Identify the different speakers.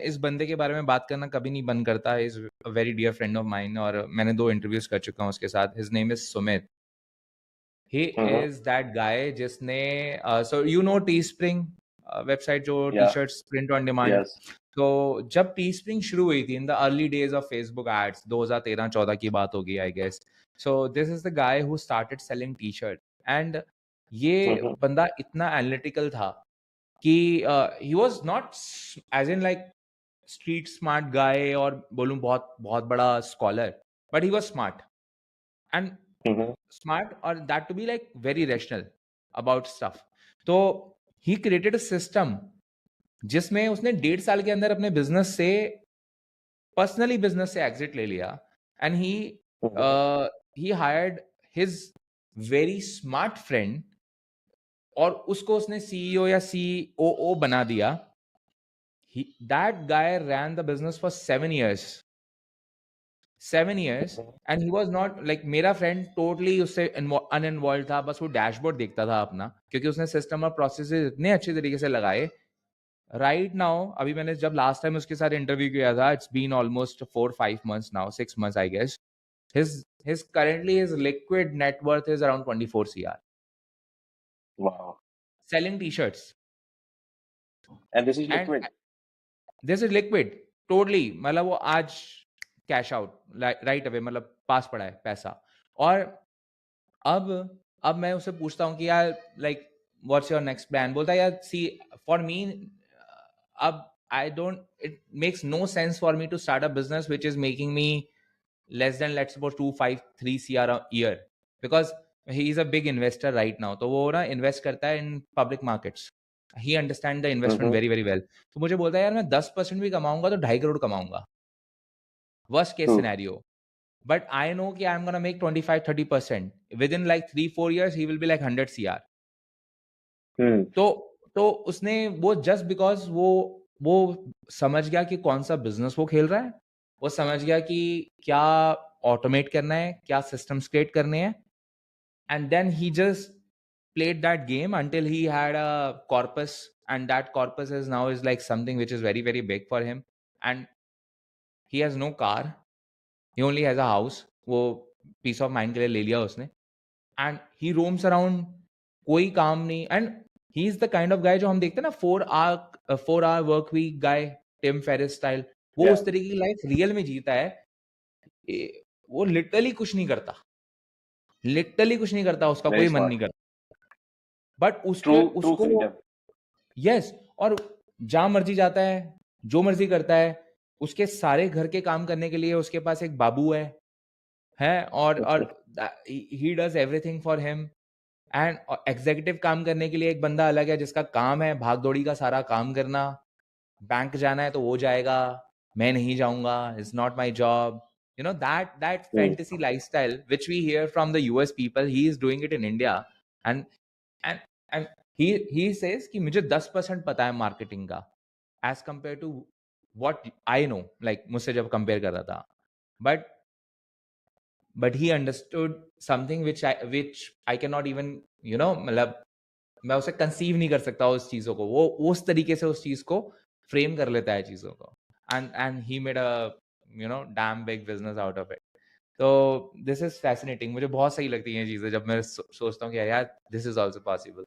Speaker 1: इस बंदे के बारे में बात करना कभी नहीं बंद करता। He is a very dear friend of mine और मैंने 2 इंटरव्यूज़ कर चुका हूँ उसके साथ। His name is Sumit. He
Speaker 2: hmm.
Speaker 1: Is that guy जिसने so you know Teespring website जो
Speaker 2: या।
Speaker 1: T-shirts print on demand.
Speaker 2: Yes.
Speaker 1: तो जब टीस्प्रिंग शुरू हुई थी in the early days of Facebook ads 2013-14 की बात होगी I guess. So this is the guy who started selling T-shirt and ये
Speaker 2: हम्म।
Speaker 1: बंदा इतना एनालिटिकल था कि he was not as in like street smart guy और बोलूँ बहुत बहुत बड़ा scholar, but he was smart and
Speaker 2: hmm.
Speaker 1: smart or that to be like very rational about stuff. तो he created a system जिसमें उसने 1.5 साल के अंदर अपने बिजनेस से पर्सनली बिजनेस से एग्जिट ले लिया and
Speaker 2: hmm.
Speaker 1: He hired his very smart friend और उसको उसने सीईओ या सीओओ बना दिया. That guy ran the business for 7 years. 7 years and he was not like मेरा फ्रेंड टोटली उससे अनइन्वॉल्व था. बस वो डैशबोर्ड देखता था अपना क्योंकि उसने सिस्टम और प्रोसेसेस इतने अच्छे तरीके से लगाए. राइट नाउ अभी मैंने जब लास्ट टाइम उसके साथ इंटरव्यू किया था it's been almost 4-5 months now 6 months I guess. His currently his liquid net worth is around 24 CR
Speaker 2: wow.
Speaker 1: selling t-shirts
Speaker 2: and this is
Speaker 1: and
Speaker 2: liquid.
Speaker 1: this is liquid totally. मतलब वो आज cash out right away मतलब पास पड़ा है पैसा. और अब अब मैं उससे पूछता हूँ कि यार like what's your next plan. बोलता है यार सी फॉर मी अब I don't it makes no sense for me to start a business which is making me less than let's suppose 253 CR a year because he is a big investor right now. तो वो ना invest करता है in public markets. He understand the investment very very well. तो मुझे बोलता है यार मैं 10% भी कमाऊंगा तो 2.5 करोड़ कमाऊंगा worst case
Speaker 2: true.
Speaker 1: Scenario. But I know कि I'm gonna make 25-30%. Within like 3-4 years, he will be like 100 CR.
Speaker 2: हम्म।
Speaker 1: तो उसने वो जस्ट बिकॉज वो समझ गया कि कौन सा बिजनेस वो खेल रहा है. वो समझ गया कि क्या ऑटोमेट करना है, क्या सिस्टम्स क्रिएट करने हैं. And then he just played that game until he had a corpus, and that corpus is now is like something which is very very big for him. And he has no car, he only has a house. वो piece of mind के लिए ले लिया उसने. And he roams around. कोई काम नहीं. And he is the kind of guy जो हम देखते हैं ना 4 hour वर्क वीक गाय, टिम फेरिस स्टाइल. वो
Speaker 2: या।
Speaker 1: उस तरीके की लाइफ रियल में जीता है. वो लिटरली कुछ नहीं करता. लिटरली कुछ नहीं करता. उसका
Speaker 2: वेरी
Speaker 1: कोई मन नहीं
Speaker 2: स्मार्ट।
Speaker 1: करता. But
Speaker 2: true.
Speaker 1: उसके
Speaker 2: ट्रू
Speaker 1: उसको
Speaker 2: फ्रीडम।
Speaker 1: यस. और जहां मर्जी जाता है, जो मर्जी करता है. उसके सारे घर के काम करने के लिए उसके पास एक बाबू है और he does everything for him. And executive काम करने के लिए एक बंदा अलग है जिसका काम है भाग दौड़ी का सारा काम करना. बैंक जाना है तो वो जाएगा, मैं नहीं जाऊंगा. It's not my job. You know that fantasy lifestyle which we hear from the US people, he is doing it in India. And and and he says कि मुझे 10% पता है मार्केटिंग का as compared to what I know. like मुझसे जब compare कर रहा था. but he understood something which I cannot even मतलब मैं उसे कंसीव नहीं कर सकता उस चीजों को. वो उस तरीके से उस चीज को फ्रेम कर लेता है चीजों को. And he made a dam big business out of it. तो दिस इज फैसिनेटिंग. मुझे बहुत सही लगती है ये चीजें जब मैं सोचता हूँ कि यार दिस इज आल्सो पॉसिबल.